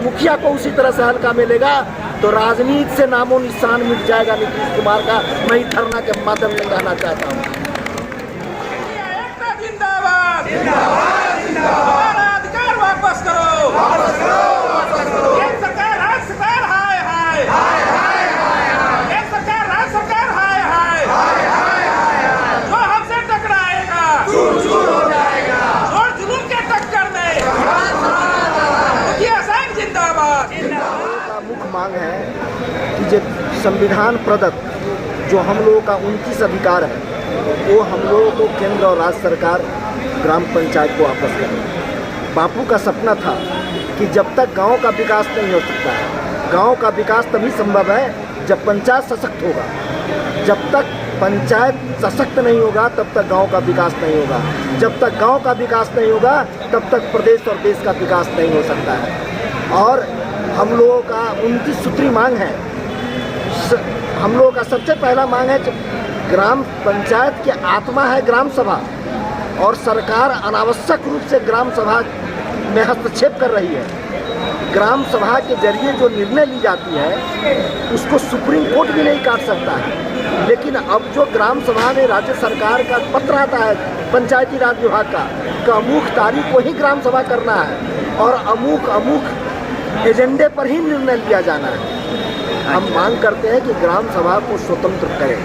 मुखिया को उसी तरह से हल्का मिलेगा तो राजनीति से नामो निशान मिट जाएगा नीतीश कुमार का। मैं इस धरना के माध्यम से कहना चाहता हूँ। जिंदाबाद जिंदाबाद जिंदाबाद, हमारा अधिकार वापस करो, वापस करो, वापस करो। केंद्र सरकार, राज्य सरकार, हाय हाय हाय हाय हाय, केंद्र सरकार, राज्य सरकार, हाय हाय हाय हाय हाय, जो हमसे टकराएगा चूर चूर हो जाएगा, जोर जुलूम के टक्कर दे, मुखिया संघ जिंदाबाद जिंदाबाद। मुख्य मांग है कि जो संविधान प्रदत्त जो हम लोगों का 29 अधिकार है वो हम लोगों को केंद्र और राज्य सरकार ग्राम पंचायत को वापस करें। बापू का सपना था कि जब तक गांव का विकास नहीं हो सकता है, गांव का विकास तभी संभव है जब पंचायत सशक्त होगा। जब तक पंचायत सशक्त नहीं होगा तब तक गांव का विकास नहीं होगा। जब तक गांव का विकास नहीं होगा तब तक प्रदेश और देश का विकास नहीं हो सकता है। और हम लोगों का 29 सूत्री मांग है। हम लोगों का सबसे पहला मांग है ग्राम पंचायत की आत्मा है ग्राम सभा, और सरकार अनावश्यक रूप से ग्राम सभा में हस्तक्षेप कर रही है। ग्राम सभा के जरिए जो निर्णय ली जाती है उसको सुप्रीम कोर्ट भी नहीं काट सकता है। लेकिन अब जो ग्राम सभा में राज्य सरकार का पत्र आता है पंचायती राज विभाग का अमुक तारीख को ही ग्राम सभा करना है और अमुक एजेंडे पर ही निर्णय लिया जाना है। हम मांग करते हैं कि ग्राम सभा को स्वतंत्र करें।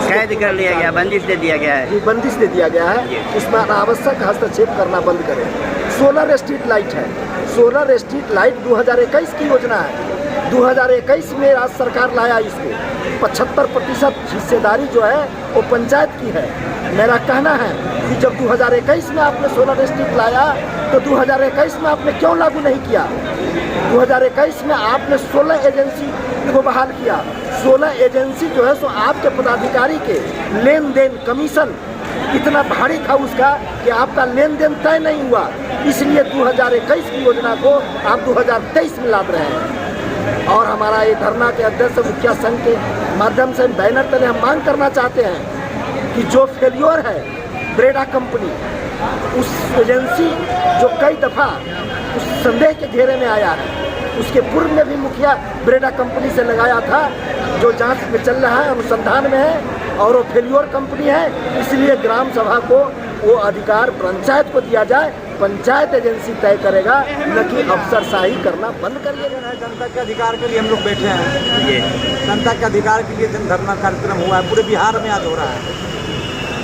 कैद कर लिया गया, बंदिश दे दिया गया है, बंदिश दे दिया गया है, उसमें अनावश्यक हस्तक्षेप करना बंद करें। सोलर स्ट्रीट लाइट है, सोलर स्ट्रीट लाइट 2021 की योजना है। 2021 में राज्य सरकार लाया इसको। 75% हिस्सेदारी जो है वो पंचायत की है। मेरा कहना है कि जब 2021 में आपने सोलर स्ट्रीट लाया तो 2021 में आपने क्यों लागू नहीं किया? 2021 में आपने 16 एजेंसी को बहाल किया। 16 एजेंसी जो है सो आपके पदाधिकारी के लेन देन कमीशन इतना भारी था उसका कि आपका लेन देन तय नहीं हुआ। इसलिए 2021 की योजना को आप 2023 में लाद रहे हैं। और हमारा ये धरना के अध्यक्ष मुखिया संघ के माध्यम से बैनर तले हम मांग करना चाहते हैं कि जो फेल्योर है ब्रेडा कंपनी, उस एजेंसी जो कई दफ़ा उस संदेह के घेरे में आया है, उसके पूर्व में भी मुखिया ब्रेडा कंपनी से लगाया था, जो जांच में चल रहा है, अनुसंधान में है और वो फेल्योर कंपनी है। इसलिए ग्राम सभा को वो अधिकार पंचायत को दिया जाए। पंचायत एजेंसी तय करेगा, न कि अफसरशाही करना बंद करिएगा। जनता के अधिकार के लिए हम लोग बैठे हैं। ये जनता के अधिकार के लिए जन धरना कार्यक्रम हुआ है, पूरे बिहार में आज हो रहा है।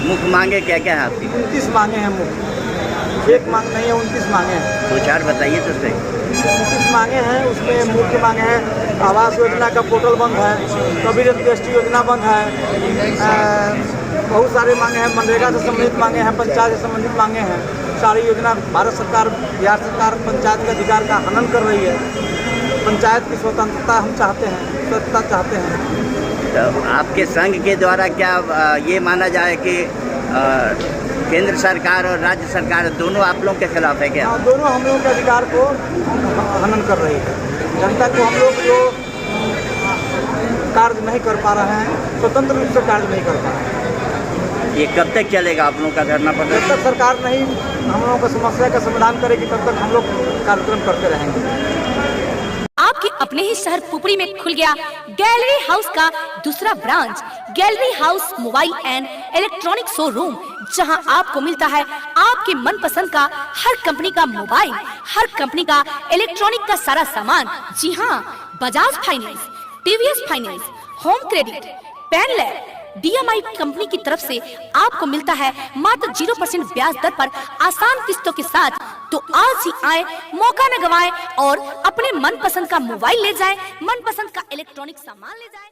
मुख्य मांगे क्या क्या है आपकी? 29 मांगे हैं मुख्य, एक मांग नहीं है, 29 मांगे हैं। 2-4 बताइए तो सही। 29 मांगे हैं, उसमें मुख्य मांगे हैं आवास योजना का पोर्टल बंद है, कबीर रजिस्ट्री योजना बंद है, बहुत सारे मांगे हैं, मनरेगा से संबंधित मांगे हैं, पंचायत से संबंधित मांगे हैं। सारी योजना भारत सरकार, बिहार सरकार पंचायत के अधिकार का हनन कर रही है। पंचायत की स्वतंत्रता हम चाहते हैं, स्वतंत्रता चाहते हैं। तो आपके संघ के द्वारा क्या ये माना जाए कि केंद्र सरकार और राज्य सरकार दोनों आप लोगों के खिलाफ है क्या? दोनों हम लोगों के अधिकार को हनन कर रही है। जनता को हम लोग जो कार्य नहीं कर पा रहे हैं, स्वतंत्र रूप से कार्य नहीं कर पा रहे हैं। ये कब तक चलेगा आप लोगों का धरना प्रदर्शन? जब तक सरकार नहीं हम लोगों का समस्या का समाधान करेगी तब तक हम लोग कार्यक्रम करते रहेंगे। आपके अपने ही शहर पुपरी में खुल गया गैलरी हाउस का दूसरा branch, gallery house mobile and electronic showroom, जहां आपको मिलता है आपके मनपसंद का हर कंपनी का मोबाइल, हर कंपनी का इलेक्ट्रॉनिक का सारा सामान। जी हां, Bajaj finance, TVS finance, home credit, पेनलैब, DMI कंपनी की तरफ से आपको मिलता है मात्र 0% ब्याज दर पर आसान किस्तों के साथ। तो आज ही आए, मौका न गवाएं और अपने मनपसंद का मोबाइल ले जाएं, मनपसंद का इलेक्ट्रॉनिक सामान ले जाएं।